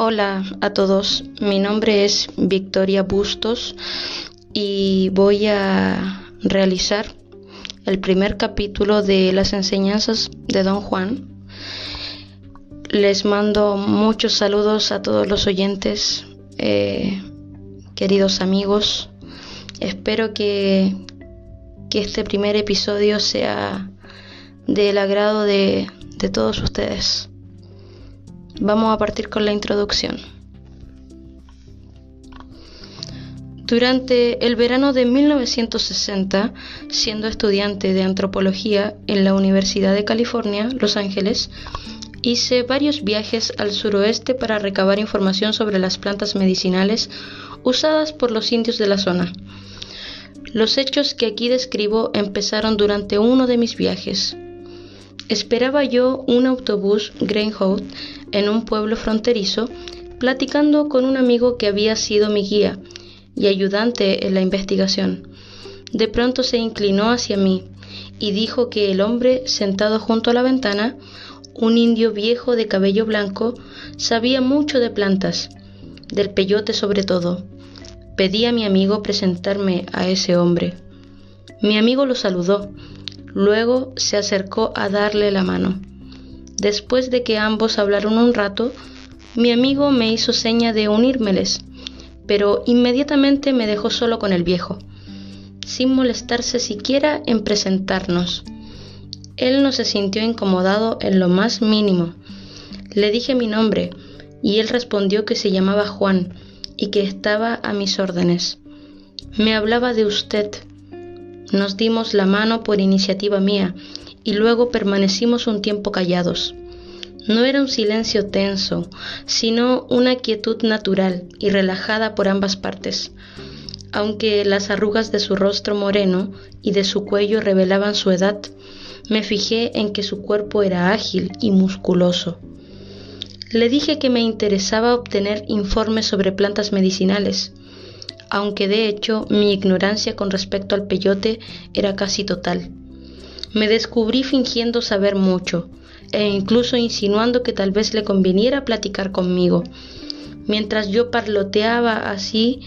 Hola a todos, mi nombre es Victoria Bustos y voy a realizar el primer capítulo de las enseñanzas de Don Juan. Les mando muchos saludos a todos los oyentes, queridos amigos. Espero que este primer episodio sea del agrado de todos ustedes. Vamos a partir con la introducción. Durante el verano de 1960, siendo estudiante de antropología en la Universidad de California, Los Ángeles, hice varios viajes al suroeste para recabar información sobre las plantas medicinales usadas por los indios de la zona. Los hechos que aquí describo empezaron durante uno de mis viajes. Esperaba yo un autobús Greyhound en un pueblo fronterizo, platicando con un amigo que había sido mi guía y ayudante en la investigación. De pronto se inclinó hacia mí y dijo que el hombre sentado junto a la ventana, un indio viejo de cabello blanco, sabía mucho de plantas, del peyote sobre todo. Pedí a mi amigo presentarme a ese hombre. Mi amigo lo saludó. Luego se acercó a darle la mano. Después de que ambos hablaron un rato, mi amigo me hizo seña de unírmeles, pero inmediatamente me dejó solo con el viejo, sin molestarse siquiera en presentarnos. Él no se sintió incomodado en lo más mínimo. Le dije mi nombre y él respondió que se llamaba Juan y que estaba a mis órdenes. Me hablaba de usted. Nos dimos la mano por iniciativa mía y luego permanecimos un tiempo callados. No era un silencio tenso, sino una quietud natural y relajada por ambas partes. Aunque las arrugas de su rostro moreno y de su cuello revelaban su edad, me fijé en que su cuerpo era ágil y musculoso. Le dije que me interesaba obtener informes sobre plantas medicinales, aunque de hecho mi ignorancia con respecto al peyote era casi total. Me descubrí fingiendo saber mucho, e incluso insinuando que tal vez le conviniera platicar conmigo. Mientras yo parloteaba así,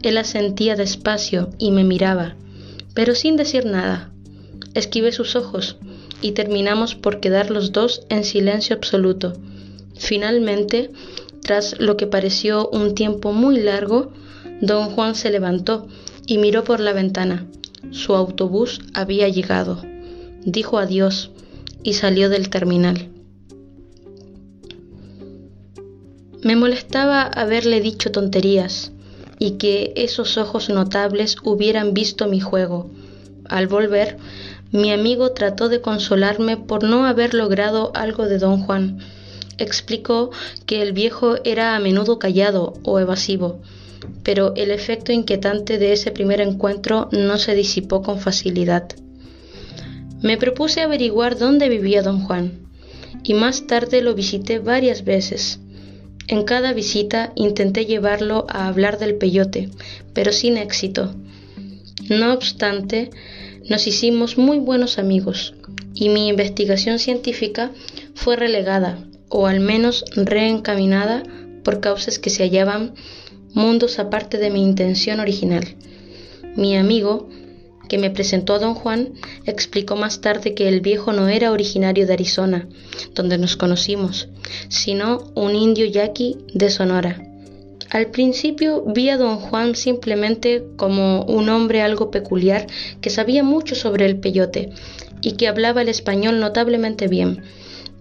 él asentía despacio y me miraba, pero sin decir nada. Esquivé sus ojos y terminamos por quedar los dos en silencio absoluto. Finalmente, tras lo que pareció un tiempo muy largo, Don Juan se levantó y miró por la ventana. Su autobús había llegado. Dijo adiós y salió del terminal. Me molestaba haberle dicho tonterías y que esos ojos notables hubieran visto mi juego. Al volver, mi amigo trató de consolarme por no haber logrado algo de Don Juan. Explicó que el viejo era a menudo callado o evasivo, pero el efecto inquietante de ese primer encuentro no se disipó con facilidad. Me propuse averiguar dónde vivía Don Juan, y más tarde lo visité varias veces. En cada visita intenté llevarlo a hablar del peyote, pero sin éxito. No obstante, nos hicimos muy buenos amigos, y mi investigación científica fue relegada, o al menos reencaminada, por causas que se hallaban mundos aparte de mi intención original. Mi amigo, que me presentó a Don Juan, explicó más tarde que el viejo no era originario de Arizona, donde nos conocimos, sino un indio yaqui de Sonora. Al principio vi a Don Juan simplemente como un hombre algo peculiar que sabía mucho sobre el peyote y que hablaba el español notablemente bien,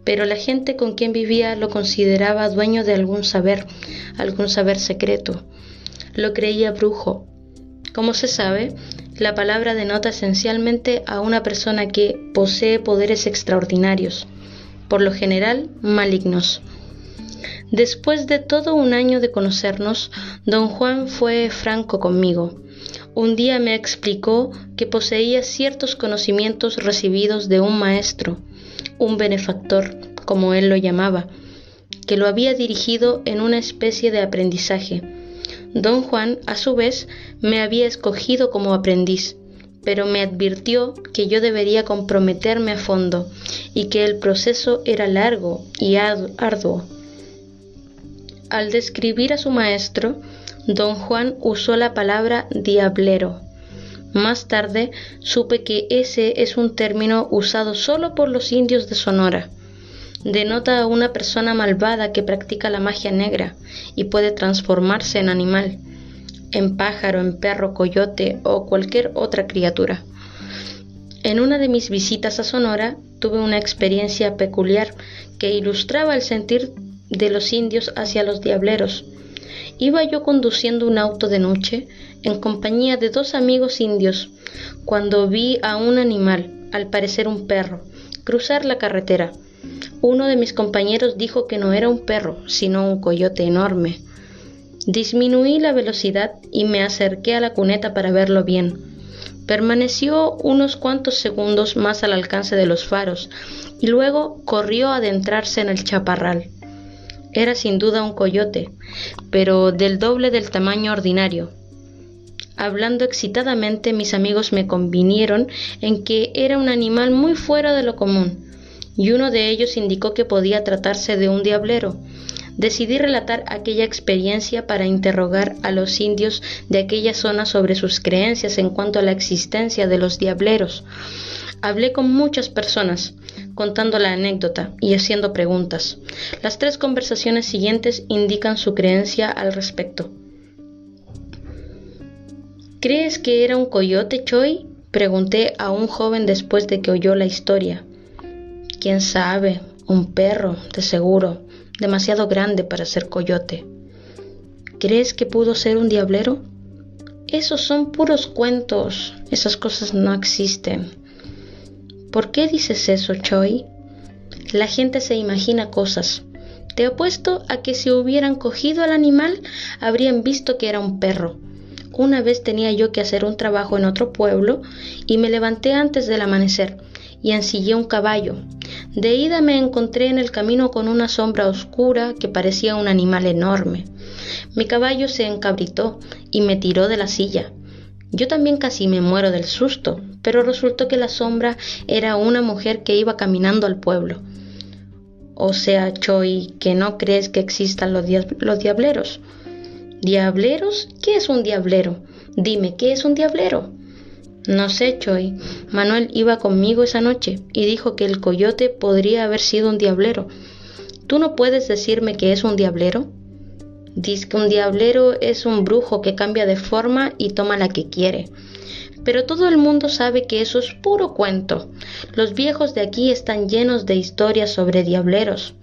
pero la gente con quien vivía lo consideraba dueño de algún saber secreto. Lo creía brujo. Como se sabe, la palabra denota esencialmente a una persona que posee poderes extraordinarios, por lo general malignos. Después de todo un año de conocernos, Don Juan fue franco conmigo. Un día me explicó que poseía ciertos conocimientos recibidos de un maestro, un benefactor, como él lo llamaba, que lo había dirigido en una especie de aprendizaje. Don Juan, a su vez, me había escogido como aprendiz, pero me advirtió que yo debería comprometerme a fondo y que el proceso era largo y arduo. Al describir a su maestro, don Juan usó la palabra diablero. Más tarde supe que ese es un término usado solo por los indios de Sonora. Denota a una persona malvada que practica la magia negra y puede transformarse en animal, en pájaro, en perro, coyote o cualquier otra criatura. En una de mis visitas a Sonora tuve una experiencia peculiar que ilustraba el sentir de los indios hacia los diableros. Iba yo conduciendo un auto de noche en compañía de 2 amigos indios cuando vi a un animal, al parecer un perro, cruzar la carretera. Uno de mis compañeros dijo que no era un perro, sino un coyote enorme. Disminuí la velocidad y me acerqué a la cuneta para verlo bien. Permaneció unos cuantos segundos más al alcance de los faros y luego corrió a adentrarse en el chaparral. Era sin duda un coyote, pero del doble del tamaño ordinario. Hablando excitadamente, mis amigos me convinieron en que era un animal muy fuera de lo común, y uno de ellos indicó que podía tratarse de un diablero. Decidí relatar aquella experiencia para interrogar a los indios de aquella zona sobre sus creencias en cuanto a la existencia de los diableros. Hablé con muchas personas, contando la anécdota y haciendo preguntas. Las 3 conversaciones siguientes indican su creencia al respecto. ¿Crees que era un coyote, Choi?, pregunté a un joven después de que oyó la historia. ¿Quién sabe? Un perro, de seguro, demasiado grande para ser coyote. ¿Crees que pudo ser un diablero? Esos son puros cuentos, esas cosas no existen. ¿Por qué dices eso, Choi? La gente se imagina cosas. Te apuesto a que si hubieran cogido al animal, habrían visto que era un perro. Una vez tenía yo que hacer un trabajo en otro pueblo y me levanté antes del amanecer y ensillé un caballo. De ida me encontré en el camino con una sombra oscura que parecía un animal enorme. Mi caballo se encabritó y me tiró de la silla. Yo también casi me muero del susto, pero resultó que la sombra era una mujer que iba caminando al pueblo. O sea, Choi, que no crees que existan los diableros. ¿Diableros? ¿Qué es un diablero? Dime, ¿qué es un diablero? No sé, Choi. Manuel iba conmigo esa noche y dijo que el coyote podría haber sido un diablero. ¿Tú no puedes decirme qué es un diablero? Dice que un diablero es un brujo que cambia de forma y toma la que quiere. Pero todo el mundo sabe que eso es puro cuento. Los viejos de aquí están llenos de historias sobre diableros.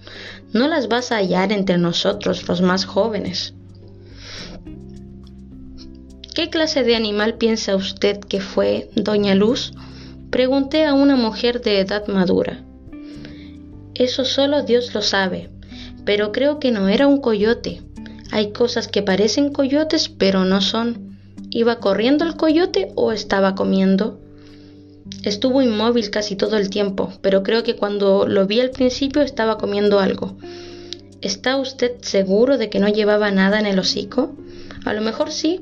No las vas a hallar entre nosotros, los más jóvenes. ¿Qué clase de animal piensa usted que fue, doña Luz? Pregunté a una mujer de edad madura. Eso solo Dios lo sabe, pero creo que no era un coyote. Hay cosas que parecen coyotes, pero no son. ¿Iba corriendo el coyote o estaba comiendo? Estuvo inmóvil casi todo el tiempo, pero creo que cuando lo vi al principio estaba comiendo algo. ¿Está usted seguro de que no llevaba nada en el hocico? A lo mejor sí,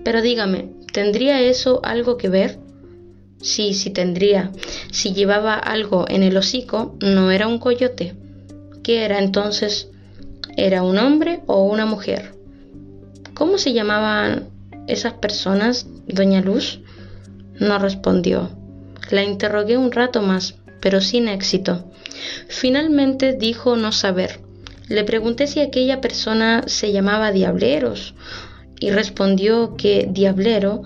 pero dígame, ¿tendría eso algo que ver? Sí tendría. Si llevaba algo en el hocico, no era un coyote. ¿Qué era entonces? ¿Era un hombre o una mujer? ¿Cómo se llamaban esas personas, doña Luz? No respondió. La interrogué un rato más, pero sin éxito. Finalmente dijo no saber. Le pregunté si aquella persona se llamaba Diableros y respondió que Diablero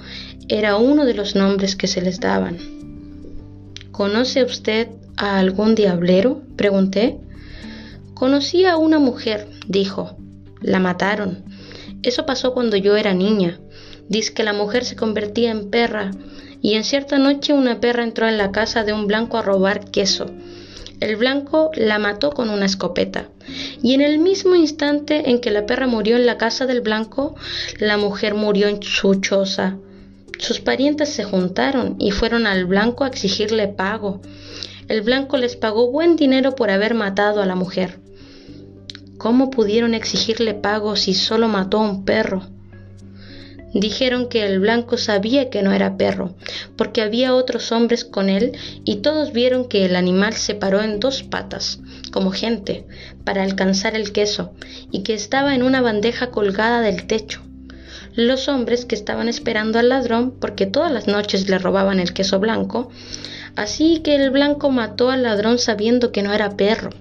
era uno de los nombres que se les daban. ¿Conoce usted a algún diablero?, pregunté. Conocí a una mujer, dijo. La mataron. Eso pasó cuando yo era niña. Dice que la mujer se convertía en perra y en cierta noche una perra entró en la casa de un blanco a robar queso. El blanco la mató con una escopeta y en el mismo instante en que la perra murió en la casa del blanco, la mujer murió en su choza. Sus parientes se juntaron y fueron al blanco a exigirle pago. El blanco les pagó buen dinero por haber matado a la mujer. ¿Cómo pudieron exigirle pago si solo mató a un perro? Dijeron que el blanco sabía que no era perro, porque había otros hombres con él y todos vieron que el animal se paró en 2 patas, como gente, para alcanzar el queso, y que estaba en una bandeja colgada del techo. Los hombres que estaban esperando al ladrón, porque todas las noches le robaban el queso blanco, así que el blanco mató al ladrón sabiendo que no era perro.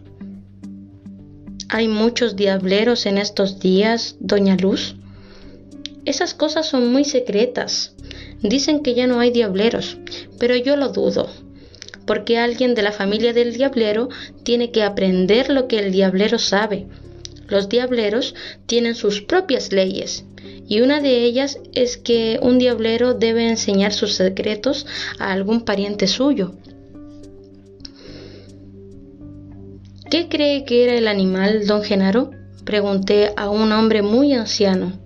¿Hay muchos diableros en estos días, doña Luz? Esas cosas son muy secretas. Dicen que ya no hay diableros, pero yo lo dudo, porque alguien de la familia del diablero tiene que aprender lo que el diablero sabe. Los diableros tienen sus propias leyes, y una de ellas es que un diablero debe enseñar sus secretos a algún pariente suyo. ¿Qué cree que era el animal, don Genaro?, pregunté a un hombre muy anciano.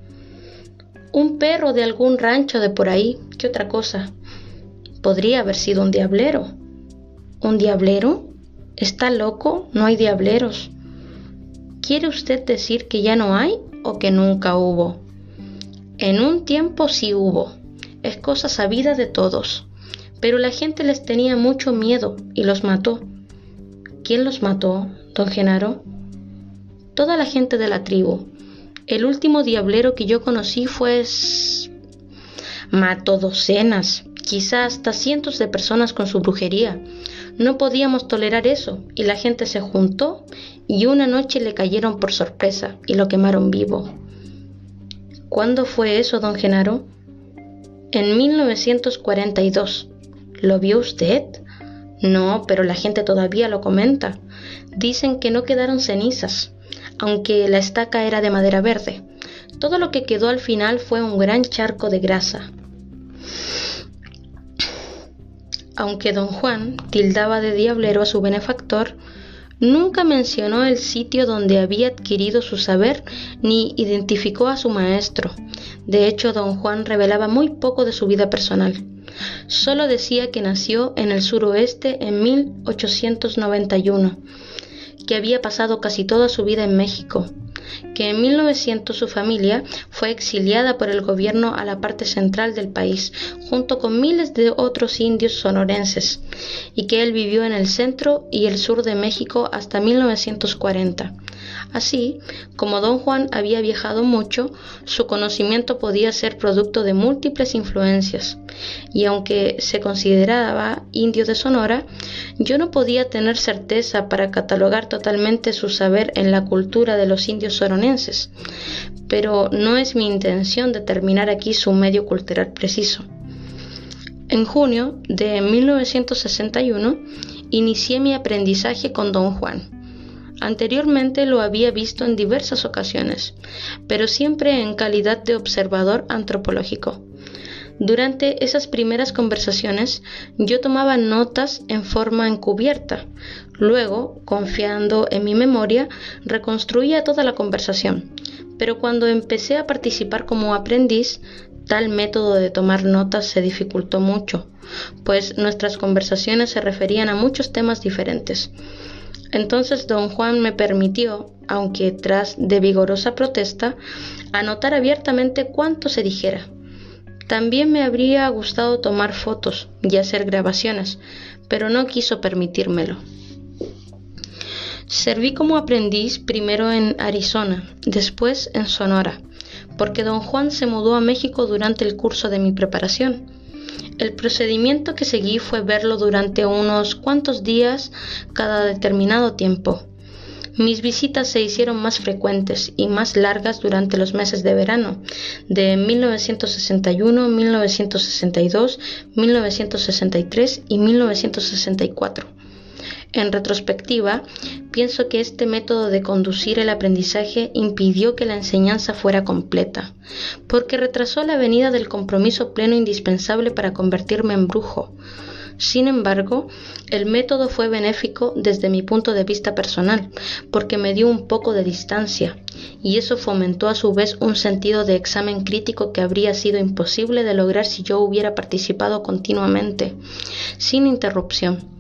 Un perro de algún rancho de por ahí. ¿Qué otra cosa? Podría haber sido un diablero. ¿Un diablero? ¿Está loco? No hay diableros. ¿Quiere usted decir que ya no hay o que nunca hubo? En un tiempo sí hubo. Es cosa sabida de todos. Pero la gente les tenía mucho miedo y los mató. ¿Quién los mató, don Genaro? Toda la gente de la tribu. El último diablero que yo conocí mató docenas, quizá hasta cientos de personas con su brujería. No podíamos tolerar eso y la gente se juntó y una noche le cayeron por sorpresa y lo quemaron vivo. ¿Cuándo fue eso, don Genaro? En 1942. ¿Lo vio usted? No, pero la gente todavía lo comenta. Dicen que no quedaron cenizas, aunque la estaca era de madera verde. Todo lo que quedó al final fue un gran charco de grasa. Aunque don Juan tildaba de diablero a su benefactor, nunca mencionó el sitio donde había adquirido su saber ni identificó a su maestro. De hecho, don Juan revelaba muy poco de su vida personal. Solo decía que nació en el suroeste en 1891, que había pasado casi toda su vida en México, que en 1900 su familia fue exiliada por el gobierno a la parte central del país, junto con miles de otros indios sonorenses, y que él vivió en el centro y el sur de México hasta 1940. Así, como don Juan había viajado mucho, su conocimiento podía ser producto de múltiples influencias, y aunque se consideraba indio de Sonora, yo no podía tener certeza para catalogar totalmente su saber en la cultura de los indios sonorenses, pero no es mi intención determinar aquí su medio cultural preciso. En junio de 1961 inicié mi aprendizaje con don Juan. Anteriormente lo había visto en diversas ocasiones, pero siempre en calidad de observador antropológico. Durante esas primeras conversaciones yo tomaba notas en forma encubierta. Luego, confiando en mi memoria, reconstruía toda la conversación. Pero cuando empecé a participar como aprendiz, tal método de tomar notas se dificultó mucho, pues nuestras conversaciones se referían a muchos temas diferentes. Entonces don Juan me permitió, aunque tras de vigorosa protesta, anotar abiertamente cuanto se dijera. También me habría gustado tomar fotos y hacer grabaciones, pero no quiso permitírmelo. Serví como aprendiz primero en Arizona, después en Sonora, porque don Juan se mudó a México durante el curso de mi preparación. El procedimiento que seguí fue verlo durante unos cuantos días cada determinado tiempo. Mis visitas se hicieron más frecuentes y más largas durante los meses de verano, de 1961, 1962, 1963 y 1964. En retrospectiva, pienso que este método de conducir el aprendizaje impidió que la enseñanza fuera completa, porque retrasó la venida del compromiso pleno indispensable para convertirme en brujo. Sin embargo, el método fue benéfico desde mi punto de vista personal, porque me dio un poco de distancia, y eso fomentó a su vez un sentido de examen crítico que habría sido imposible de lograr si yo hubiera participado continuamente, sin interrupción.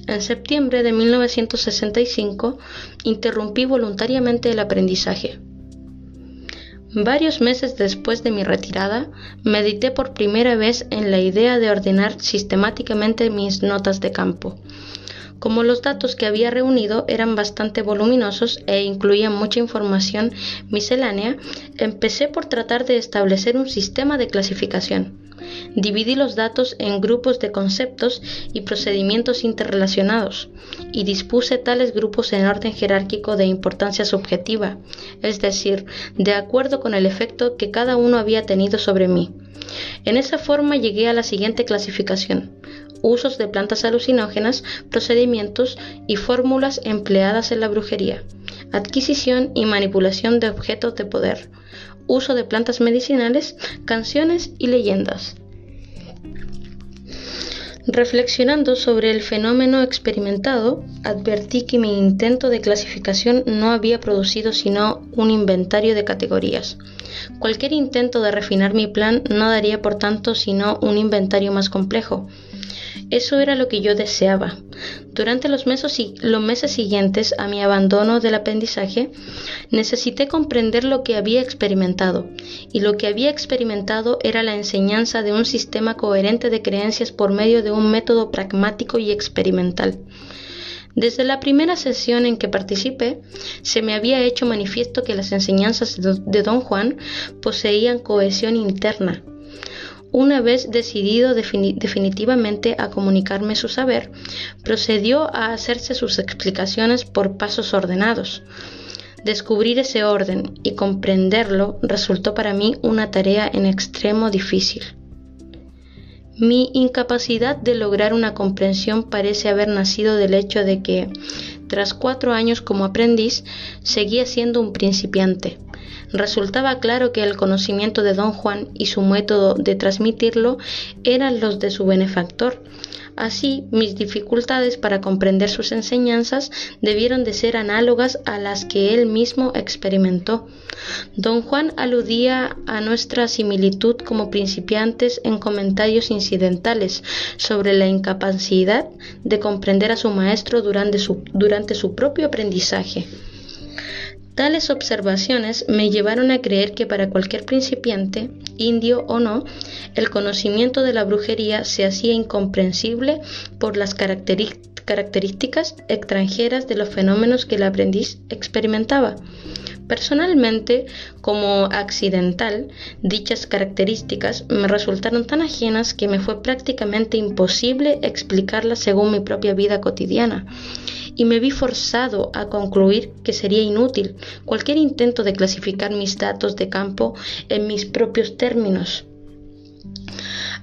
En septiembre de 1965 interrumpí voluntariamente el aprendizaje. Varios meses después de mi retirada, medité por primera vez en la idea de ordenar sistemáticamente mis notas de campo. Como los datos que había reunido eran bastante voluminosos e incluían mucha información miscelánea, empecé por tratar de establecer un sistema de clasificación. Dividí los datos en grupos de conceptos y procedimientos interrelacionados y dispuse tales grupos en orden jerárquico de importancia subjetiva, es decir, de acuerdo con el efecto que cada uno había tenido sobre mí. En esa forma llegué a la siguiente clasificación: usos de plantas alucinógenas, procedimientos y fórmulas empleadas en la brujería, adquisición y manipulación de objetos de poder, uso de plantas medicinales, canciones y leyendas. Reflexionando sobre el fenómeno experimentado, advertí que mi intento de clasificación no había producido sino un inventario de categorías. Cualquier intento de refinar mi plan no daría por tanto sino un inventario más complejo. Eso era lo que yo deseaba. Durante los meses siguientes a mi abandono del aprendizaje, necesité comprender lo que había experimentado, y lo que había experimentado era la enseñanza de un sistema coherente de creencias por medio de un método pragmático y experimental. Desde la primera sesión en que participé, se me había hecho manifiesto que las enseñanzas de Don Juan poseían cohesión interna. Una vez decidido definitivamente a comunicarme su saber, procedió a hacerse sus explicaciones por pasos ordenados. Descubrir ese orden y comprenderlo resultó para mí una tarea en extremo difícil. Mi incapacidad de lograr una comprensión parece haber nacido del hecho de que, tras 4 años como aprendiz, seguía siendo un principiante. Resultaba claro que el conocimiento de Don Juan y su método de transmitirlo eran los de su benefactor. Así, mis dificultades para comprender sus enseñanzas debieron de ser análogas a las que él mismo experimentó. Don Juan aludía a nuestra similitud como principiantes en comentarios incidentales sobre la incapacidad de comprender a su maestro durante su propio aprendizaje. Tales observaciones me llevaron a creer que para cualquier principiante, indio o no, el conocimiento de la brujería se hacía incomprensible por las características extranjeras de los fenómenos que el aprendiz experimentaba. Personalmente, como accidental, dichas características me resultaron tan ajenas que me fue prácticamente imposible explicarlas según mi propia vida cotidiana, y me vi forzado a concluir que sería inútil cualquier intento de clasificar mis datos de campo en mis propios términos.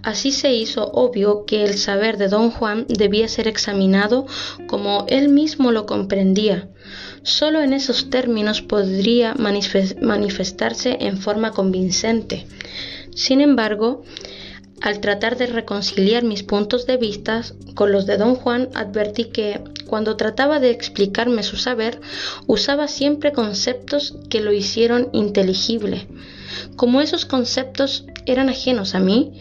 Así se hizo obvio que el saber de Don Juan debía ser examinado como él mismo lo comprendía. Solo en esos términos podría manifestarse en forma convincente. Sin embargo, al tratar de reconciliar mis puntos de vista con los de Don Juan, advertí que, cuando trataba de explicarme su saber, usaba siempre conceptos que lo hicieron inteligible. Como esos conceptos eran ajenos a mí,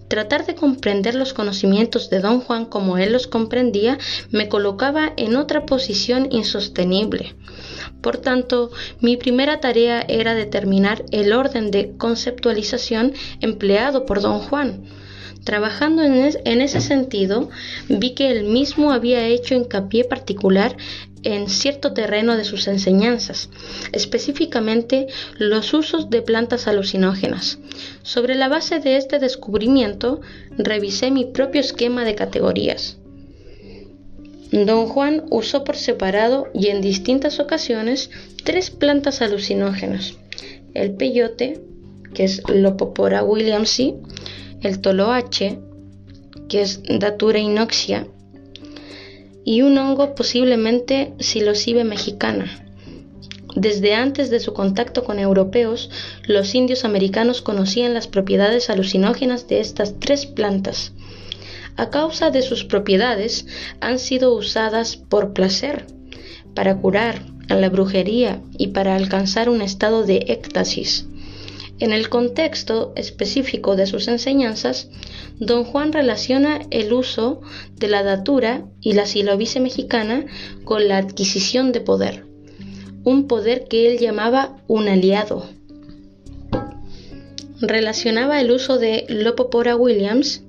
tratar de comprender los conocimientos de Don Juan como él los comprendía me colocaba en otra posición insostenible. Por tanto, mi primera tarea era determinar el orden de conceptualización empleado por Don Juan. Trabajando en ese sentido, vi que él mismo había hecho hincapié particular en cierto terreno de sus enseñanzas, específicamente los usos de plantas alucinógenas. Sobre la base de este descubrimiento, revisé mi propio esquema de categorías. Don Juan usó por separado y en distintas ocasiones 3 plantas alucinógenas: el peyote, que es Lopopora williamsi, el toloache, que es Datura inoxia, y un hongo posiblemente Psilocybe mexicana. Desde antes de su contacto con europeos, los indios americanos conocían las propiedades alucinógenas de estas 3 plantas. A causa de sus propiedades, han sido usadas por placer, para curar, en la brujería y para alcanzar un estado de éxtasis. En el contexto específico de sus enseñanzas, Don Juan relaciona el uso de la datura y la Psilocybe mexicana con la adquisición de poder, un poder que él llamaba un aliado. relacionaba el uso de Lopopora Williams,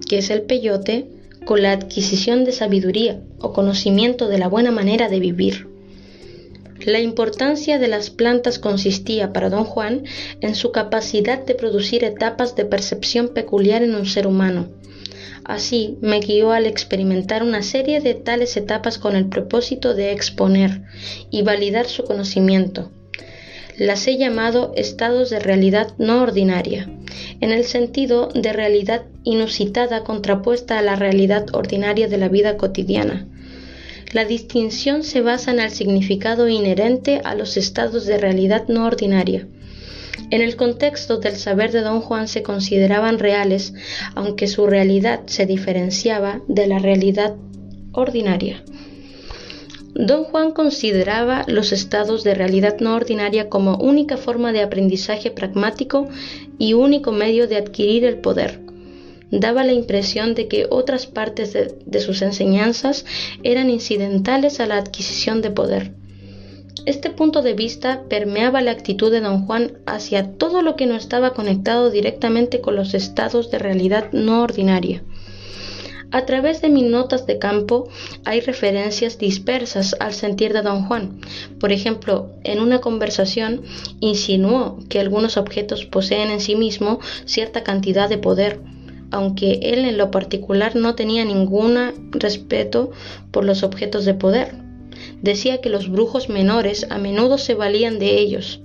que es el peyote, con la adquisición de sabiduría o conocimiento de la buena manera de vivir. La importancia de las plantas consistía para don Juan en su capacidad de producir etapas de percepción peculiar en un ser humano. Así me guió al experimentar una serie de tales etapas con el propósito de exponer y validar su conocimiento. Las he llamado estados de realidad no ordinaria, en el sentido de realidad inusitada contrapuesta a la realidad ordinaria de la vida cotidiana. La distinción se basa en el significado inherente a los estados de realidad no ordinaria. En el contexto del saber de don Juan se consideraban reales, aunque su realidad se diferenciaba de la realidad ordinaria. Don Juan consideraba los estados de realidad no ordinaria como única forma de aprendizaje pragmático y único medio de adquirir el poder. Daba la impresión de que otras partes de sus enseñanzas eran incidentales a la adquisición de poder. Este punto de vista permeaba la actitud de don Juan hacia todo lo que no estaba conectado directamente con los estados de realidad no ordinaria. A través de mis notas de campo hay referencias dispersas al sentir de don Juan. Por ejemplo, en una conversación insinuó que algunos objetos poseen en sí mismo cierta cantidad de poder, aunque él en lo particular no tenía ningún respeto por los objetos de poder. Decía que los brujos menores a menudo se valían de ellos.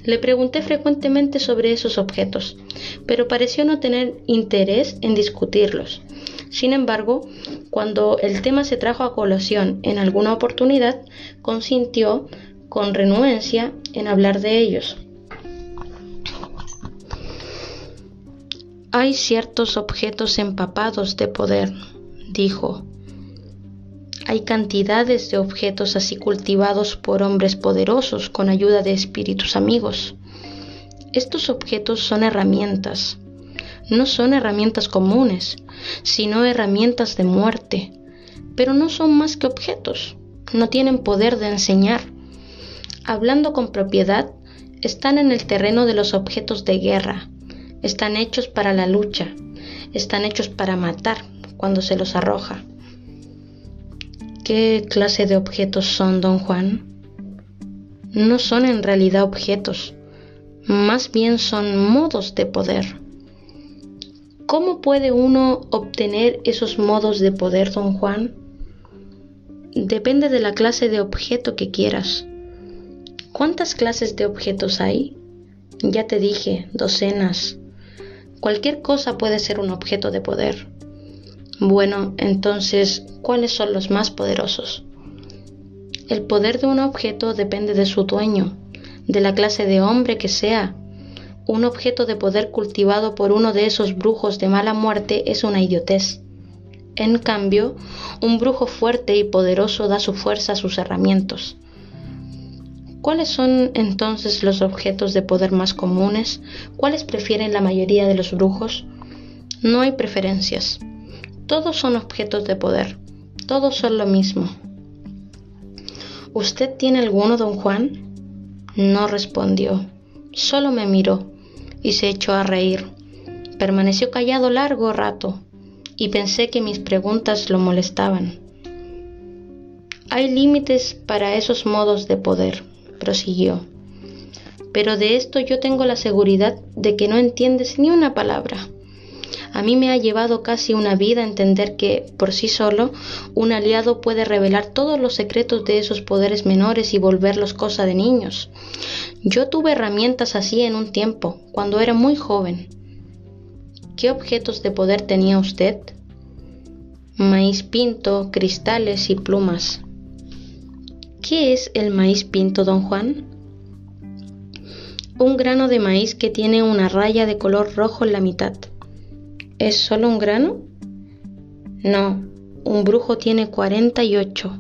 Le pregunté frecuentemente sobre esos objetos, pero pareció no tener interés en discutirlos. Sin embargo, cuando el tema se trajo a colación en alguna oportunidad, consintió con renuencia en hablar de ellos. Hay ciertos objetos empapados de poder, dijo. Hay cantidades de objetos así cultivados por hombres poderosos con ayuda de espíritus amigos. Estos objetos son herramientas. No son herramientas comunes, sino herramientas de muerte. Pero no son más que objetos. No tienen poder de enseñar. Hablando con propiedad, están en el terreno de los objetos de guerra. Están hechos para la lucha. Están hechos para matar cuando se los arroja. ¿Qué clase de objetos son, don Juan? No son en realidad objetos, más bien son modos de poder. ¿Cómo puede uno obtener esos modos de poder, don Juan? Depende de la clase de objeto que quieras. ¿Cuántas clases de objetos hay? Ya te dije, docenas. Cualquier cosa puede ser un objeto de poder. Bueno, entonces, ¿cuáles son los más poderosos? El poder de un objeto depende de su dueño, de la clase de hombre que sea. Un objeto de poder cultivado por uno de esos brujos de mala muerte es una idiotez. En cambio, un brujo fuerte y poderoso da su fuerza a sus herramientas. ¿Cuáles son entonces los objetos de poder más comunes? ¿Cuáles prefieren la mayoría de los brujos? No hay preferencias. Todos son objetos de poder. Todos son lo mismo. ¿Usted tiene alguno, don Juan? No respondió. Solo me miró y se echó a reír. Permaneció callado largo rato y pensé que mis preguntas lo molestaban. Hay límites para esos modos de poder, prosiguió. Pero de esto yo tengo la seguridad de que no entiendes ni una palabra. A mí me ha llevado casi una vida entender que, por sí solo, un aliado puede revelar todos los secretos de esos poderes menores y volverlos cosa de niños. Yo tuve herramientas así en un tiempo, cuando era muy joven. ¿Qué objetos de poder tenía usted? Maíz pinto, cristales y plumas. ¿Qué es el maíz pinto, don Juan? Un grano de maíz que tiene una raya de color rojo en la mitad. ¿Es solo un grano? No, un brujo tiene 48.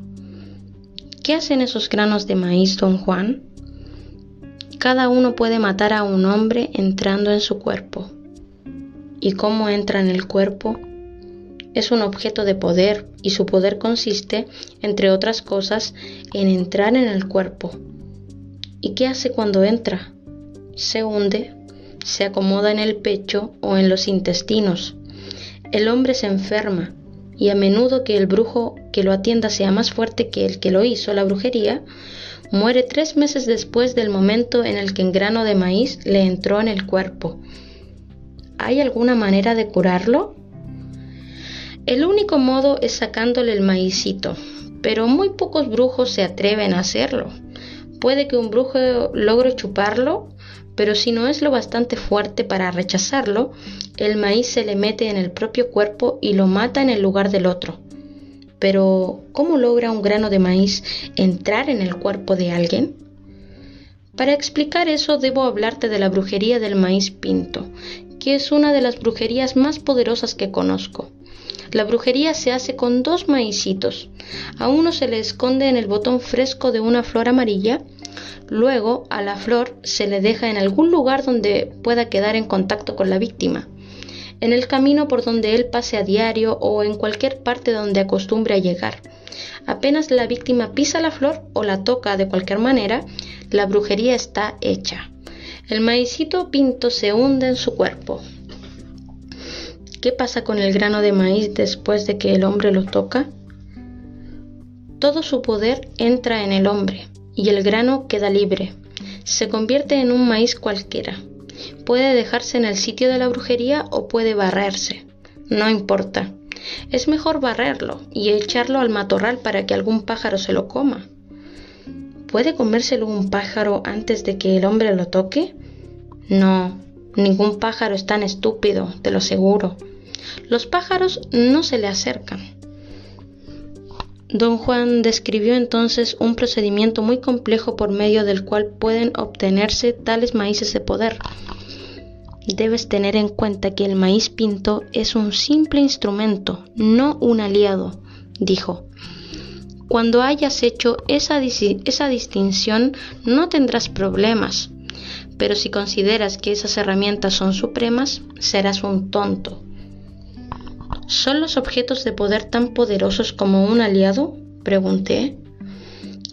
¿Qué hacen esos granos de maíz, don Juan? Cada uno puede matar a un hombre entrando en su cuerpo. ¿Y cómo entra en el cuerpo? Es un objeto de poder y su poder consiste, entre otras cosas, en entrar en el cuerpo. ¿Y qué hace cuando entra? Se hunde. se acomoda en el pecho o en los intestinos. El hombre se enferma y a menudo que el brujo que lo atienda sea más fuerte que el que lo hizo la brujería, muere 3 meses después del momento en el que el grano de maíz le entró en el cuerpo. ¿Hay alguna manera de curarlo? El único modo es sacándole el maicito, pero muy pocos brujos se atreven a hacerlo. Puede que un brujo logre chuparlo, pero si no es lo bastante fuerte para rechazarlo, el maíz se le mete en el propio cuerpo y lo mata en el lugar del otro. Pero, ¿cómo logra un grano de maíz entrar en el cuerpo de alguien? Para explicar eso, debo hablarte de la brujería del maíz pinto, que es una de las brujerías más poderosas que conozco. La brujería se hace con 2 maicitos. A uno se le esconde en el botón fresco de una flor amarilla. Luego, a la flor se le deja en algún lugar donde pueda quedar en contacto con la víctima. En el camino por donde él pase a diario o en cualquier parte donde acostumbre a llegar. Apenas la víctima pisa la flor o la toca de cualquier manera, la brujería está hecha. El maicito pinto se hunde en su cuerpo. ¿Qué pasa con el grano de maíz después de que el hombre lo toca? Todo su poder entra en el hombre y el grano queda libre. Se convierte en un maíz cualquiera. Puede dejarse en el sitio de la brujería o puede barrerse. No importa. Es mejor barrerlo y echarlo al matorral para que algún pájaro se lo coma. ¿Puede comérselo un pájaro antes de que el hombre lo toque? No, ningún pájaro es tan estúpido, te lo aseguro. Los pájaros no se le acercan. Don Juan describió entonces un procedimiento muy complejo por medio del cual pueden obtenerse tales maíces de poder. Debes tener en cuenta que el maíz pinto es un simple instrumento, no un aliado, dijo. Cuando hayas hecho esa distinción, no tendrás problemas. Pero si consideras que esas herramientas son supremas, serás un tonto. ¿Son los objetos de poder tan poderosos como un aliado?, pregunté.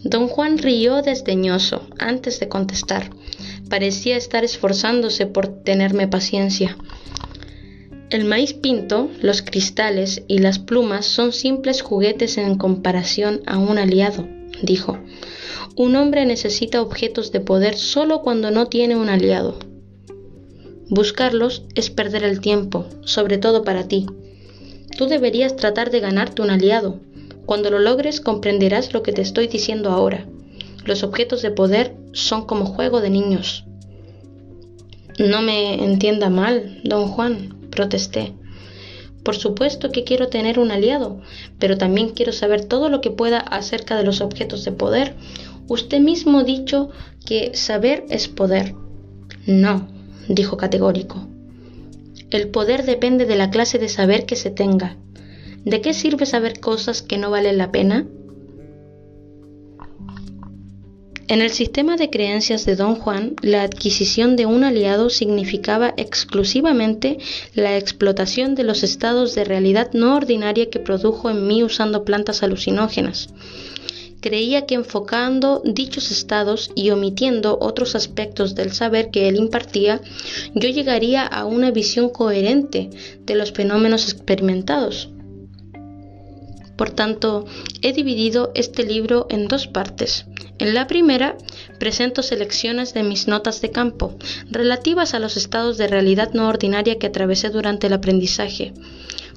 Don Juan rió desdeñoso antes de contestar. Parecía estar esforzándose por tenerme paciencia. El maíz pinto, los cristales y las plumas son simples juguetes en comparación a un aliado, dijo. Un hombre necesita objetos de poder solo cuando no tiene un aliado. Buscarlos es perder el tiempo, sobre todo para ti. Tú deberías tratar de ganarte un aliado. Cuando lo logres comprenderás lo que te estoy diciendo ahora. Los objetos de poder son como juego de niños. No me entienda mal, don Juan, protesté. Por supuesto que quiero tener un aliado, pero también quiero saber todo lo que pueda acerca de los objetos de poder. Usted mismo ha dicho que saber es poder. No, dijo categórico. El poder depende de la clase de saber que se tenga. ¿De qué sirve saber cosas que no valen la pena? En el sistema de creencias de Don Juan, la adquisición de un aliado significaba exclusivamente la explotación de los estados de realidad no ordinaria que produjo en mí usando plantas alucinógenas. Creía que enfocando dichos estados y omitiendo otros aspectos del saber que él impartía, yo llegaría a una visión coherente de los fenómenos experimentados. Por tanto, he dividido este libro en 2 partes. En la primera, presento selecciones de mis notas de campo, relativas a los estados de realidad no ordinaria que atravesé durante el aprendizaje.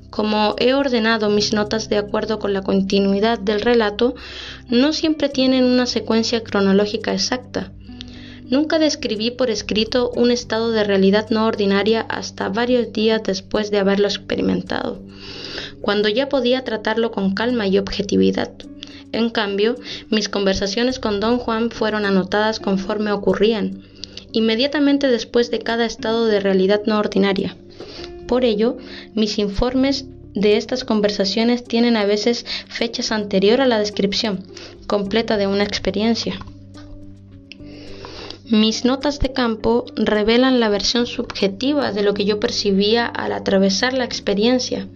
Como he ordenado mis notas de acuerdo con la continuidad del relato, no siempre tienen una secuencia cronológica exacta. Nunca describí por escrito un estado de realidad no ordinaria hasta varios días después de haberlo experimentado, cuando ya podía tratarlo con calma y objetividad. En cambio, mis conversaciones con Don Juan fueron anotadas conforme ocurrían, inmediatamente después de cada estado de realidad no ordinaria. Por ello, mis informes de estas conversaciones tienen a veces fechas anterior a la descripción completa de una experiencia. Mis notas de campo revelan la versión subjetiva de lo que yo percibía al atravesar la experiencia.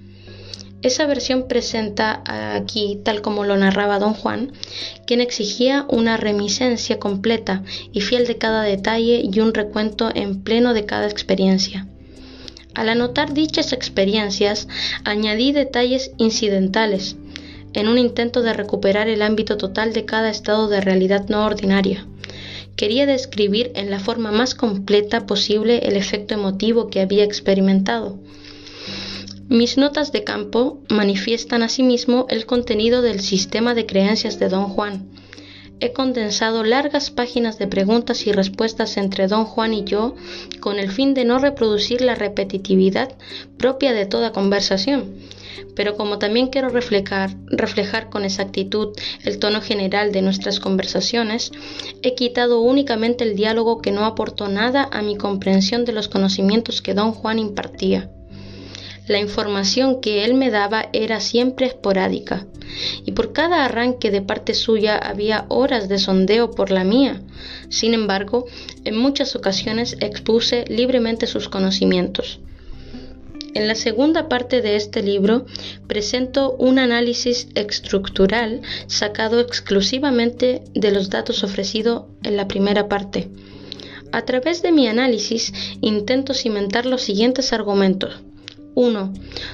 Esa versión presenta aquí, tal como lo narraba don Juan, quien exigía una reminiscencia completa y fiel de cada detalle y un recuento en pleno de cada experiencia. Al anotar dichas experiencias, añadí detalles incidentales, en un intento de recuperar el ámbito total de cada estado de realidad no ordinaria. Quería describir en la forma más completa posible el efecto emotivo que había experimentado. Mis notas de campo manifiestan asimismo el contenido del sistema de creencias de don Juan. He condensado largas páginas de preguntas y respuestas entre don Juan y yo con el fin de no reproducir la repetitividad propia de toda conversación. Pero como también quiero reflejar con exactitud el tono general de nuestras conversaciones, he quitado únicamente el diálogo que no aportó nada a mi comprensión de los conocimientos que don Juan impartía. La información que él me daba era siempre esporádica, y por cada arranque de parte suya había horas de sondeo por la mía. Sin embargo, en muchas ocasiones expuse libremente sus conocimientos. En la segunda parte de este libro presento un análisis estructural sacado exclusivamente de los datos ofrecidos en la primera parte. A través de mi análisis intento cimentar los siguientes argumentos. 1.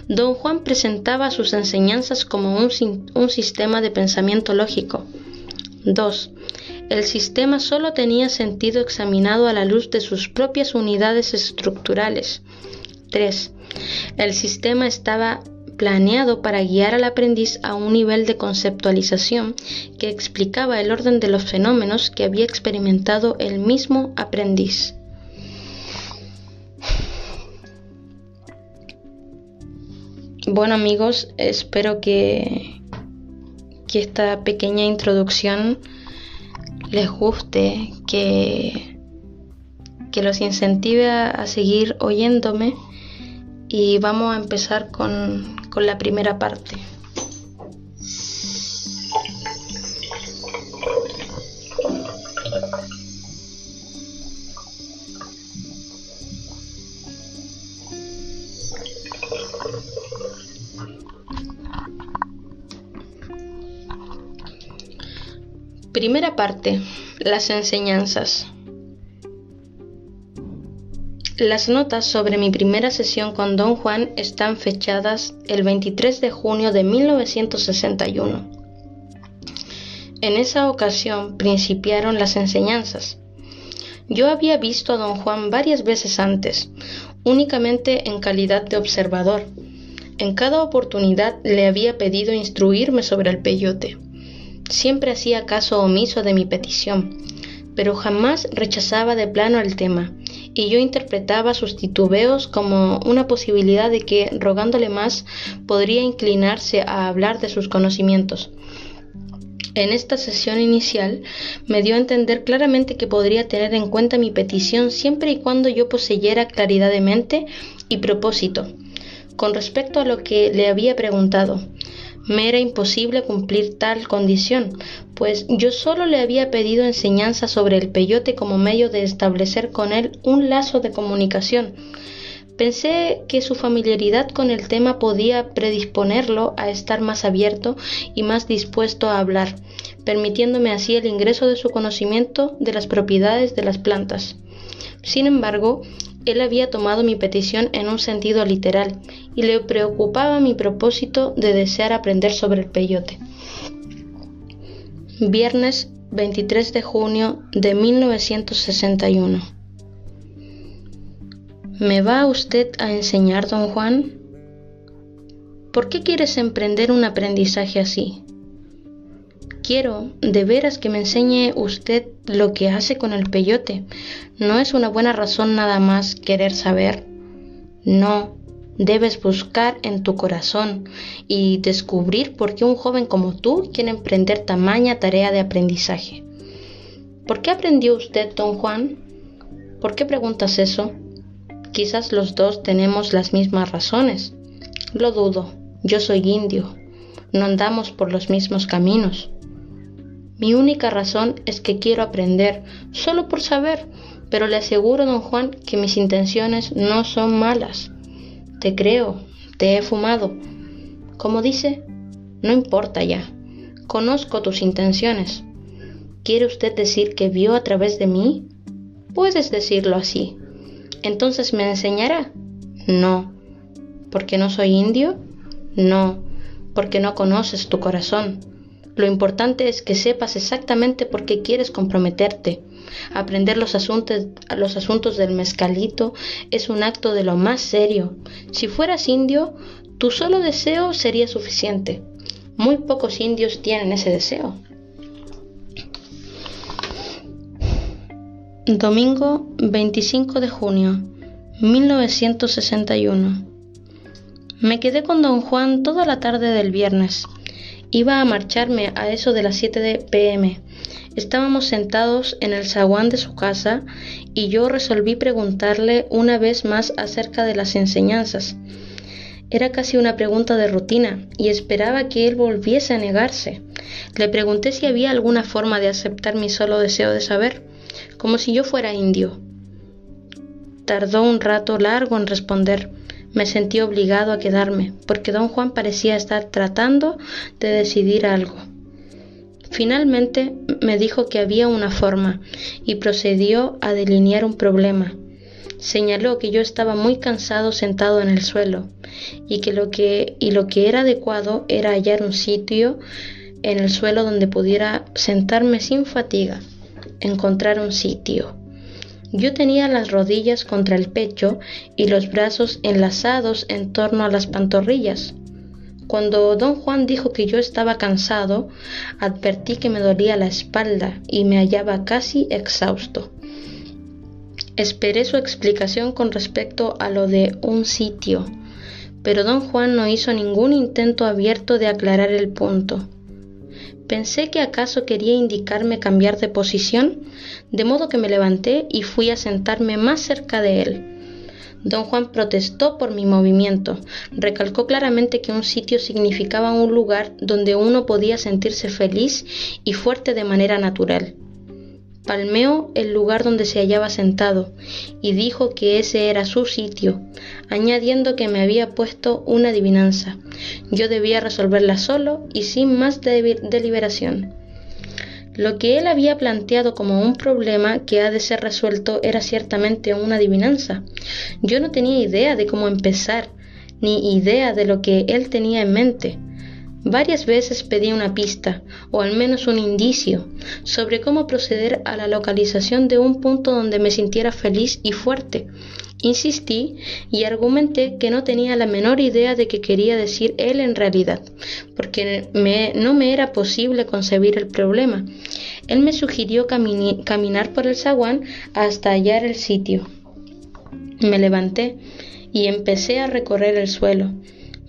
Don Juan presentaba sus enseñanzas como un sistema de pensamiento lógico. 2. El sistema solo tenía sentido examinado a la luz de sus propias unidades estructurales. 3. El sistema estaba planeado para guiar al aprendiz a un nivel de conceptualización que explicaba el orden de los fenómenos que había experimentado el mismo aprendiz. Bueno amigos, espero que esta pequeña introducción les guste, que los incentive a seguir oyéndome, y vamos a empezar con la primera parte. Primera parte, las enseñanzas. Las notas sobre mi primera sesión con don Juan están fechadas el 23 de junio de 1961. En esa ocasión principiaron las enseñanzas. Yo había visto a don Juan varias veces antes, únicamente en calidad de observador. En cada oportunidad le había pedido instruirme sobre el peyote. Siempre hacía caso omiso de mi petición, pero jamás rechazaba de plano el tema, y yo interpretaba sus titubeos como una posibilidad de que, rogándole más, podría inclinarse a hablar de sus conocimientos. En esta sesión inicial me dio a entender claramente que podría tener en cuenta mi petición siempre y cuando yo poseyera claridad de mente y propósito. Con respecto a lo que le había preguntado, me era imposible cumplir tal condición, pues yo solo le había pedido enseñanza sobre el peyote como medio de establecer con él un lazo de comunicación. Pensé que su familiaridad con el tema podía predisponerlo a estar más abierto y más dispuesto a hablar, permitiéndome así el ingreso de su conocimiento de las propiedades de las plantas. Sin embargo, él había tomado mi petición en un sentido literal y le preocupaba mi propósito de desear aprender sobre el peyote. Viernes 23 de junio de 1961. ¿Me va usted a enseñar, don Juan? ¿Por qué quieres emprender un aprendizaje así? Quiero de veras que me enseñe usted lo que hace con el peyote. ¿No es una buena razón nada más querer saber? No, debes buscar en tu corazón y descubrir por qué un joven como tú quiere emprender tamaña tarea de aprendizaje. ¿Por qué aprendió usted, don Juan? ¿Por qué preguntas eso? Quizás los dos tenemos las mismas razones. Lo dudo, yo soy indio. No andamos por los mismos caminos. Mi única razón es que quiero aprender, solo por saber, pero le aseguro, don Juan, que mis intenciones no son malas. Te creo, te he fumado. Como dice, no importa ya, conozco tus intenciones. ¿Quiere usted decir que vio a través de mí? Puedes decirlo así. ¿Entonces me enseñará? No. ¿Porque no soy indio? No, porque no conoces tu corazón. Lo importante es que sepas exactamente por qué quieres comprometerte. Aprender los asuntos del mezcalito es un acto de lo más serio. Si fueras indio, tu solo deseo sería suficiente. Muy pocos indios tienen ese deseo. Domingo 25 de junio 1961. Me quedé con don Juan toda la tarde del viernes. Iba a marcharme a eso de las 7 p.m. Estábamos sentados en el zaguán de su casa y yo resolví preguntarle una vez más acerca de las enseñanzas. Era casi una pregunta de rutina y esperaba que él volviese a negarse. Le pregunté si había alguna forma de aceptar mi solo deseo de saber, como si yo fuera indio. Tardó un rato largo en responder. Me sentí obligado a quedarme, porque don Juan parecía estar tratando de decidir algo. Finalmente me dijo que había una forma y procedió a delinear un problema. Señaló que yo estaba muy cansado sentado en el suelo y lo que era adecuado era hallar un sitio en el suelo donde pudiera sentarme sin fatiga. Encontrar un sitio. Yo tenía las rodillas contra el pecho y los brazos enlazados en torno a las pantorrillas. Cuando don Juan dijo que yo estaba cansado, advertí que me dolía la espalda y me hallaba casi exhausto. Esperé su explicación con respecto a lo de un sitio, pero don Juan no hizo ningún intento abierto de aclarar el punto. Pensé que acaso quería indicarme cambiar de posición, de modo que me levanté y fui a sentarme más cerca de él. Don Juan protestó por mi movimiento, recalcó claramente que un sitio significaba un lugar donde uno podía sentirse feliz y fuerte de manera natural. Palmeó el lugar donde se hallaba sentado y dijo que ese era su sitio, añadiendo que me había puesto una adivinanza. Yo debía resolverla solo y sin más deliberación. Lo que él había planteado como un problema que ha de ser resuelto era ciertamente una adivinanza. Yo no tenía idea de cómo empezar, ni idea de lo que él tenía en mente. Varias veces pedí una pista, o al menos un indicio, sobre cómo proceder a la localización de un punto donde me sintiera feliz y fuerte. Insistí y argumenté que no tenía la menor idea de qué quería decir él en realidad, porque no me era posible concebir el problema. Él me sugirió caminar por el zaguán hasta hallar el sitio. Me levanté y empecé a recorrer el suelo.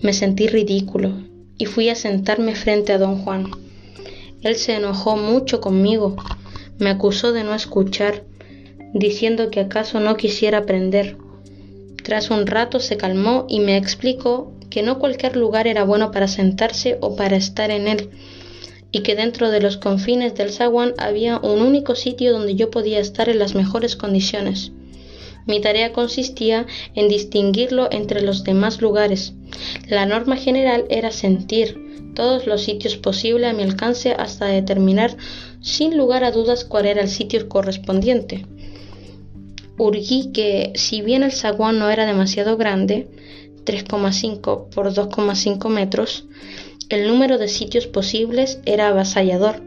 Me sentí ridículo y fui a sentarme frente a don Juan. Él se enojó mucho conmigo, me acusó de no escuchar, diciendo que acaso no quisiera aprender. Tras un rato se calmó y me explicó que no cualquier lugar era bueno para sentarse o para estar en él, y que dentro de los confines del zaguán había un único sitio donde yo podía estar en las mejores condiciones. Mi tarea consistía en distinguirlo entre los demás lugares. La norma general era sentir todos los sitios posibles a mi alcance hasta determinar sin lugar a dudas cuál era el sitio correspondiente. Urgí que, si bien el zaguán no era demasiado grande, 3,5 por 2,5 metros, el número de sitios posibles era avasallador,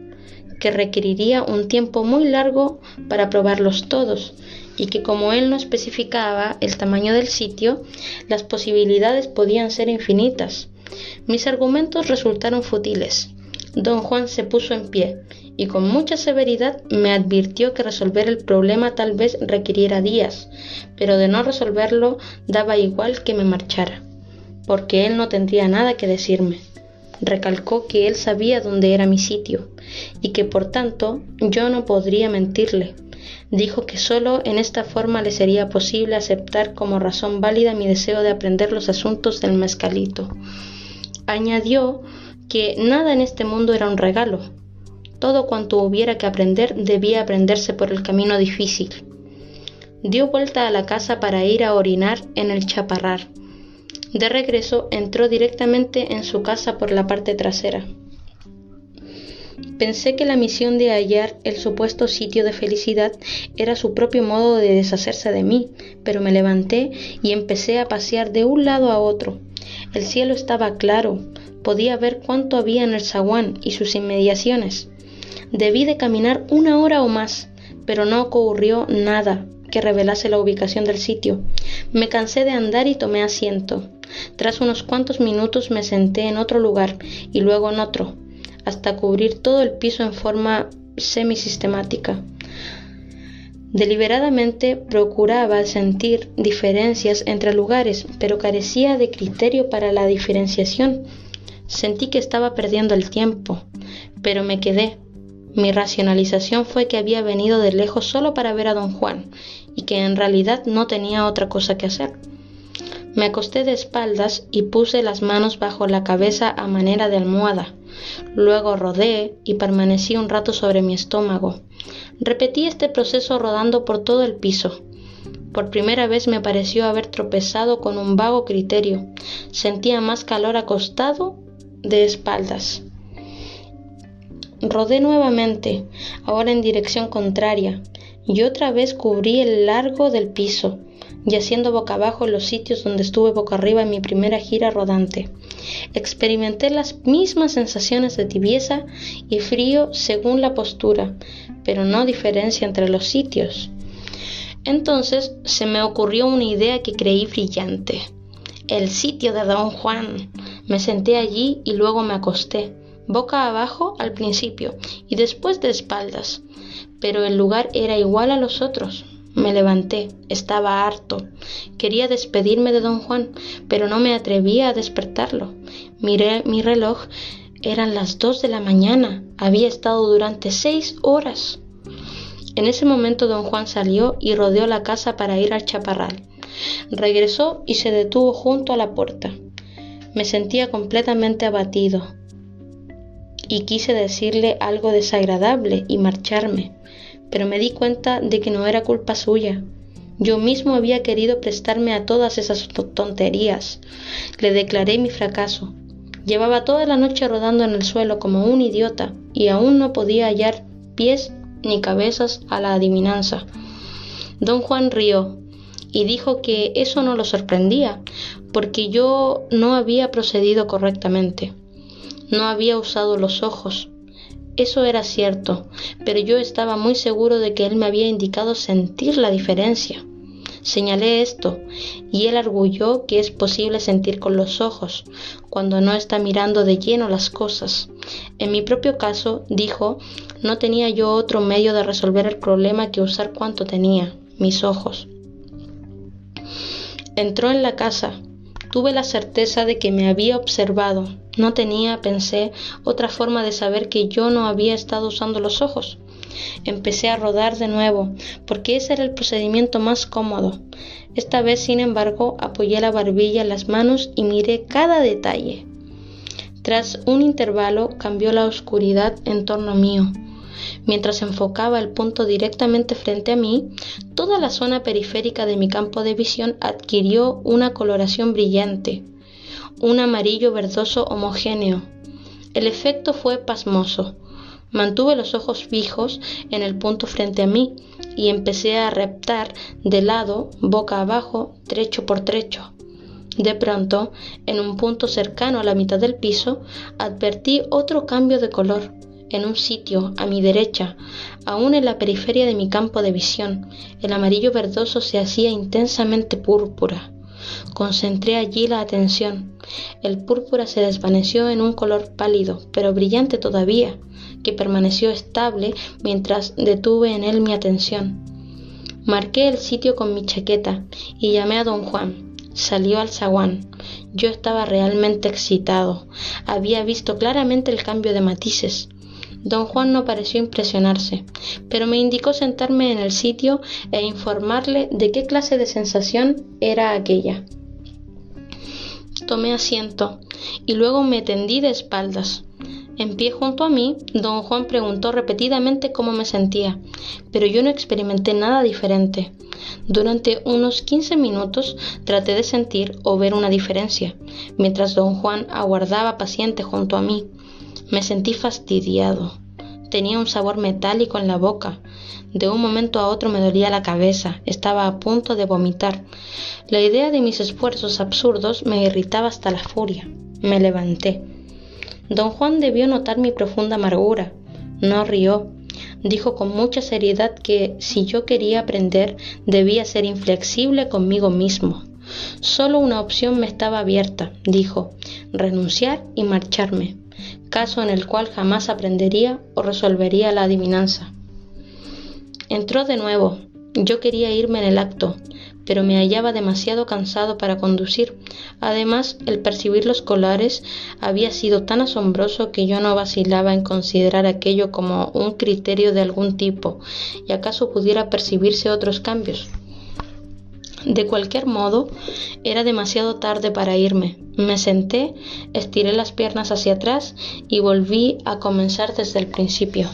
que requeriría un tiempo muy largo para probarlos todos, y que como él no especificaba el tamaño del sitio, las posibilidades podían ser infinitas. Mis argumentos resultaron fútiles. Don Juan se puso en pie y con mucha severidad me advirtió que resolver el problema tal vez requiriera días, pero de no resolverlo daba igual que me marchara, porque él no tendría nada que decirme. Recalcó que él sabía dónde era mi sitio y que por tanto yo no podría mentirle. Dijo que solo en esta forma le sería posible aceptar como razón válida mi deseo de aprender los asuntos del mezcalito. Añadió que nada en este mundo era un regalo. Todo cuanto hubiera que aprender debía aprenderse por el camino difícil. Dio vuelta a la casa para ir a orinar en el chaparrar. De regreso, entró directamente en su casa por la parte trasera. Pensé que la misión de hallar el supuesto sitio de felicidad era su propio modo de deshacerse de mí, pero me levanté y empecé a pasear de un lado a otro. El cielo estaba claro, podía ver cuánto había en el zaguán y sus inmediaciones. Debí de caminar 1 hora o más, pero no ocurrió nada que revelase la ubicación del sitio. Me cansé de andar y tomé asiento. Tras unos cuantos minutos me senté en otro lugar y luego en otro, hasta cubrir todo el piso en forma semisistemática. Deliberadamente procuraba sentir diferencias entre lugares, pero carecía de criterio para la diferenciación. Sentí que estaba perdiendo el tiempo, pero me quedé. Mi racionalización fue que había venido de lejos solo para ver a don Juan y que en realidad no tenía otra cosa que hacer. Me acosté de espaldas y puse las manos bajo la cabeza a manera de almohada. Luego rodé y permanecí un rato sobre mi estómago. Repetí este proceso rodando por todo el piso. Por primera vez me pareció haber tropezado con un vago criterio. Sentía más calor acostado de espaldas. Rodé nuevamente, ahora en dirección contraria, y otra vez cubrí el largo del piso, yaciendo boca abajo en los sitios donde estuve boca arriba en mi primera gira rodante. Experimenté las mismas sensaciones de tibieza y frío según la postura, pero no diferencia entre los sitios. Entonces se me ocurrió una idea que creí brillante. El sitio de don Juan. Me senté allí y luego me acosté, boca abajo al principio y después de espaldas, pero el lugar era igual a los otros. Me levanté, estaba harto. Quería despedirme de don Juan, pero no me atrevía a despertarlo. Miré mi reloj, eran las 2 de la mañana, había estado durante 6 horas. En ese momento don Juan salió y rodeó la casa para ir al chaparral. Regresó y se detuvo junto a la puerta. Me sentía completamente abatido y quise decirle algo desagradable y marcharme, pero me di cuenta de que no era culpa suya. Yo mismo había querido prestarme a todas esas tonterías. Le declaré mi fracaso. Llevaba toda la noche rodando en el suelo como un idiota y aún no podía hallar pies ni cabezas a la adivinanza. Don Juan rió y dijo que eso no lo sorprendía, porque yo no había procedido correctamente. No había usado los ojos. Eso era cierto, pero yo estaba muy seguro de que él me había indicado sentir la diferencia. Señalé esto, y él arguyó que es posible sentir con los ojos, cuando no está mirando de lleno las cosas. En mi propio caso, dijo, no tenía yo otro medio de resolver el problema que usar cuanto tenía, mis ojos. Entró en la casa. Tuve la certeza de que me había observado. No tenía, pensé, otra forma de saber que yo no había estado usando los ojos. Empecé a rodar de nuevo, porque ese era el procedimiento más cómodo. Esta vez, sin embargo, apoyé la barbilla en las manos y miré cada detalle. Tras un intervalo, cambió la oscuridad en torno mío. Mientras enfocaba el punto directamente frente a mí, toda la zona periférica de mi campo de visión adquirió una coloración brillante, un amarillo verdoso homogéneo. El efecto fue pasmoso. Mantuve los ojos fijos en el punto frente a mí y empecé a reptar de lado, boca abajo, trecho por trecho. De pronto, en un punto cercano a la mitad del piso, advertí otro cambio de color. En un sitio, a mi derecha, aún en la periferia de mi campo de visión, el amarillo verdoso se hacía intensamente púrpura. Concentré allí la atención. El púrpura se desvaneció en un color pálido, pero brillante todavía, que permaneció estable mientras detuve en él mi atención. Marqué el sitio con mi chaqueta y llamé a don Juan. Salió al zaguán. Yo estaba realmente excitado. Había visto claramente el cambio de matices. Don Juan no pareció impresionarse, pero me indicó sentarme en el sitio e informarle de qué clase de sensación era aquella. Tomé asiento y luego me tendí de espaldas. En pie junto a mí, don Juan preguntó repetidamente cómo me sentía, pero yo no experimenté nada diferente. Durante unos 15 minutos traté de sentir o ver una diferencia, mientras don Juan aguardaba paciente junto a mí. Me sentí fastidiado. Tenía un sabor metálico en la boca. De un momento a otro me dolía la cabeza. Estaba a punto de vomitar. La idea de mis esfuerzos absurdos me irritaba hasta la furia. Me levanté. Don Juan debió notar mi profunda amargura. No rió. Dijo con mucha seriedad que si yo quería aprender, debía ser inflexible conmigo mismo. Solo una opción me estaba abierta, dijo: renunciar y marcharme, caso en el cual jamás aprendería o resolvería la adivinanza. Entró de nuevo. Yo quería irme en el acto, pero me hallaba demasiado cansado para conducir. Además, el percibir los colores había sido tan asombroso que yo no vacilaba en considerar aquello como un criterio de algún tipo, y acaso pudiera percibirse otros cambios. De cualquier modo, era demasiado tarde para irme. Me senté, estiré las piernas hacia atrás y volví a comenzar desde el principio.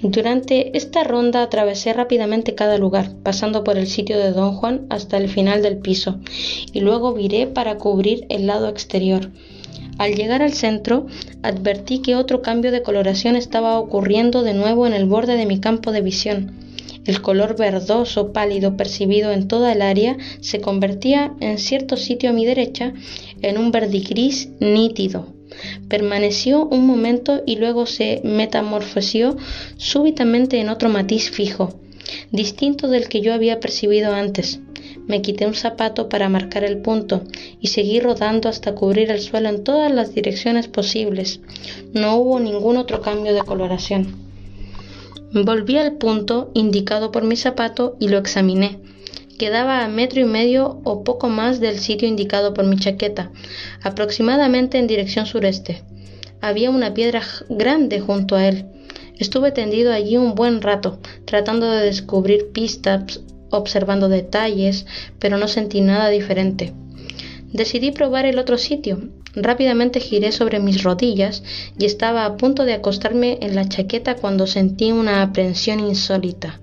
Durante esta ronda atravesé rápidamente cada lugar, pasando por el sitio de don Juan hasta el final del piso, y luego viré para cubrir el lado exterior. Al llegar al centro, advertí que otro cambio de coloración estaba ocurriendo de nuevo en el borde de mi campo de visión. El color verdoso pálido percibido en toda el área se convertía en cierto sitio a mi derecha en un verdigris nítido. Permaneció un momento y luego se metamorfoseó súbitamente en otro matiz fijo, distinto del que yo había percibido antes. Me quité un zapato para marcar el punto y seguí rodando hasta cubrir el suelo en todas las direcciones posibles. No hubo ningún otro cambio de coloración. Volví al punto indicado por mi zapato y lo examiné. Quedaba a 1,5 metros o poco más del sitio indicado por mi chaqueta, aproximadamente en dirección sureste. Había una piedra grande junto a él. Estuve tendido allí un buen rato, tratando de descubrir pistas, observando detalles, pero no sentí nada diferente. Decidí probar el otro sitio. Rápidamente giré sobre mis rodillas y estaba a punto de acostarme en la chaqueta cuando sentí una aprensión insólita.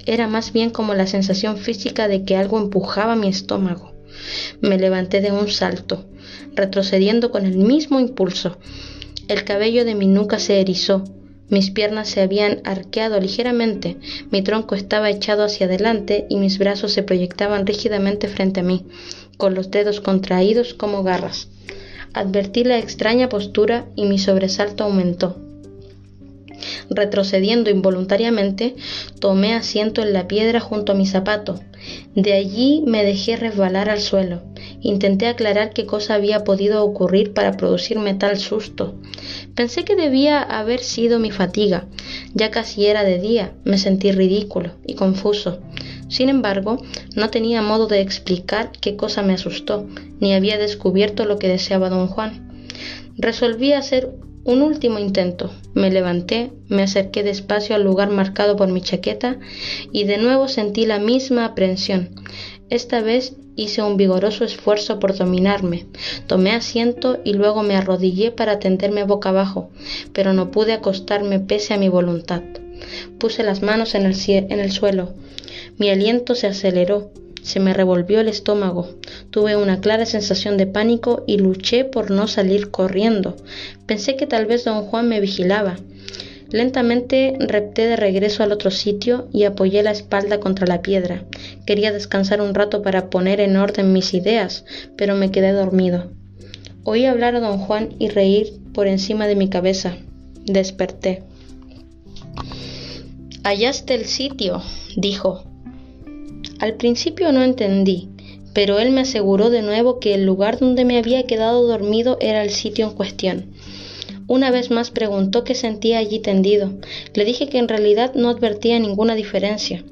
Era más bien como la sensación física de que algo empujaba mi estómago. Me levanté de un salto, retrocediendo con el mismo impulso. El cabello de mi nuca se erizó. Mis piernas se habían arqueado ligeramente, mi tronco estaba echado hacia adelante y mis brazos se proyectaban rígidamente frente a mí, con los dedos contraídos como garras. Advertí la extraña postura y mi sobresalto aumentó. Retrocediendo involuntariamente, tomé asiento en la piedra junto a mi zapato. De allí me dejé resbalar al suelo. Intenté aclarar qué cosa había podido ocurrir para producirme tal susto. Pensé que debía haber sido mi fatiga. Ya casi era de día, me sentí ridículo y confuso. Sin embargo, no tenía modo de explicar qué cosa me asustó, ni había descubierto lo que deseaba don Juan. Resolví hacer un último intento. Me levanté, me acerqué despacio al lugar marcado por mi chaqueta y de nuevo sentí la misma aprensión. Esta vez hice un vigoroso esfuerzo por dominarme. Tomé asiento y luego me arrodillé para tenderme boca abajo, pero no pude acostarme pese a mi voluntad. Puse las manos en el suelo. Mi aliento se aceleró. Se me revolvió el estómago. Tuve una clara sensación de pánico y luché por no salir corriendo. Pensé que tal vez don Juan me vigilaba. Lentamente repté de regreso al otro sitio y apoyé la espalda contra la piedra. Quería descansar un rato para poner en orden mis ideas, pero me quedé dormido. Oí hablar a don Juan y reír por encima de mi cabeza. Desperté. «Hallaste el sitio», dijo. Al principio no entendí, pero él me aseguró de nuevo que el lugar donde me había quedado dormido era el sitio en cuestión. Una vez más preguntó qué sentía allí tendido. Le dije que en realidad no advertía ninguna diferencia.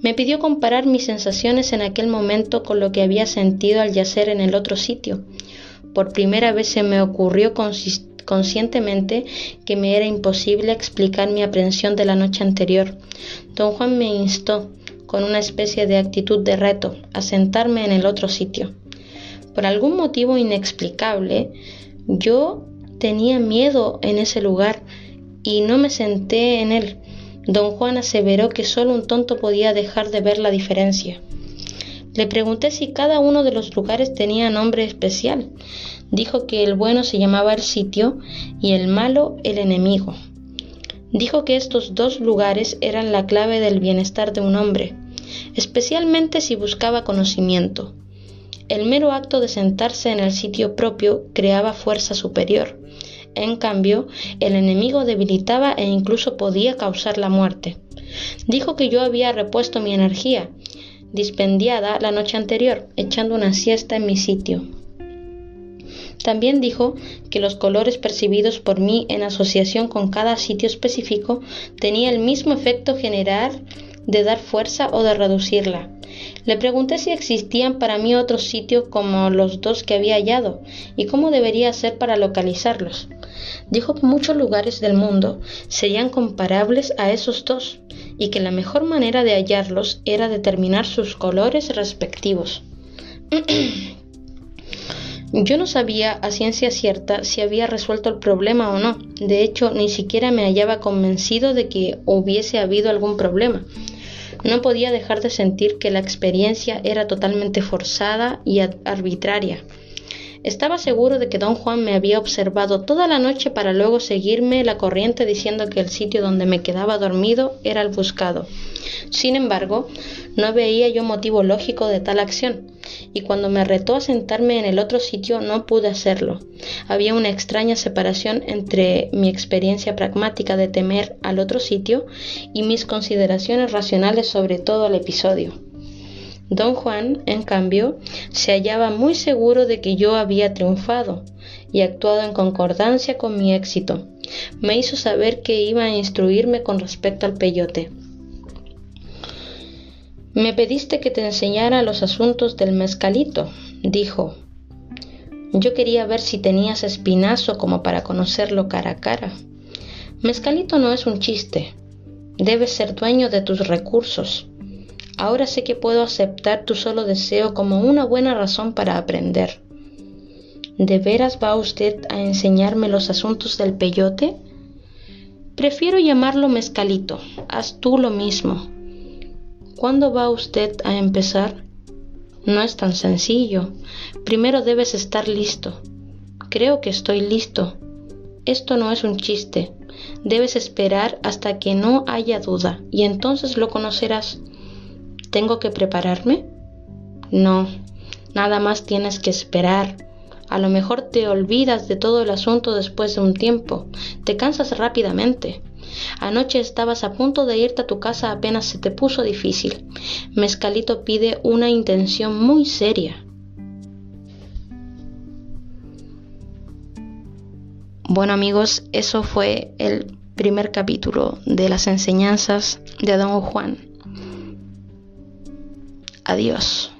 Me pidió comparar mis sensaciones en aquel momento con lo que había sentido al yacer en el otro sitio. Por primera vez se me ocurrió conscientemente que me era imposible explicar mi aprensión de la noche anterior. Don Juan me instó, con una especie de actitud de reto, a sentarme en el otro sitio. Por algún motivo inexplicable, yo Tenía miedo en ese lugar y no me senté en él. Don Juan aseveró que solo un tonto podía dejar de ver la diferencia. Le pregunté si cada uno de los lugares tenía nombre especial. Dijo que el bueno se llamaba el sitio y el malo el enemigo. Dijo que estos dos lugares eran la clave del bienestar de un hombre, especialmente si buscaba conocimiento. El mero acto de sentarse en el sitio propio creaba fuerza superior. En cambio, el enemigo debilitaba e incluso podía causar la muerte. Dijo que yo había repuesto mi energía, dispendiada la noche anterior, echando una siesta en mi sitio. También dijo que los colores percibidos por mí en asociación con cada sitio específico tenía el mismo efecto general de dar fuerza o de reducirla. Le pregunté si existían para mí otros sitios como los dos que había hallado y cómo debería hacer para localizarlos. Dijo que muchos lugares del mundo serían comparables a esos dos y que la mejor manera de hallarlos era determinar sus colores respectivos. Yo no sabía a ciencia cierta si había resuelto el problema o no. De hecho, ni siquiera me hallaba convencido de que hubiese habido algún problema. No podía dejar de sentir que la experiencia era totalmente forzada y arbitraria. Estaba seguro de que don Juan me había observado toda la noche para luego seguirme la corriente diciendo que el sitio donde me quedaba dormido era el buscado. Sin embargo, no veía yo motivo lógico de tal acción, y cuando me retó a sentarme en el otro sitio no pude hacerlo. Había una extraña separación entre mi experiencia pragmática de temer al otro sitio y mis consideraciones racionales sobre todo el episodio. Don Juan, en cambio, se hallaba muy seguro de que yo había triunfado y actuado en concordancia con mi éxito. Me hizo saber que iba a instruirme con respecto al peyote. «Me pediste que te enseñara los asuntos del mezcalito», dijo. «Yo quería ver si tenías espinazo como para conocerlo cara a cara. Mezcalito no es un chiste. Debes ser dueño de tus recursos. Ahora sé que puedo aceptar tu solo deseo como una buena razón para aprender. ¿De veras va usted a enseñarme los asuntos del peyote? Prefiero llamarlo mezcalito. Haz tú lo mismo. ¿Cuándo va usted a empezar? No es tan sencillo. Primero debes estar listo. Creo que estoy listo. Esto no es un chiste. Debes esperar hasta que no haya duda y entonces lo conocerás. ¿Tengo que prepararme? No, nada más tienes que esperar. A lo mejor te olvidas de todo el asunto después de un tiempo. Te cansas rápidamente. Anoche estabas a punto de irte a tu casa apenas se te puso difícil. Mezcalito pide una intención muy seria. Bueno amigos, eso fue el primer capítulo de las enseñanzas de don Juan. Adiós.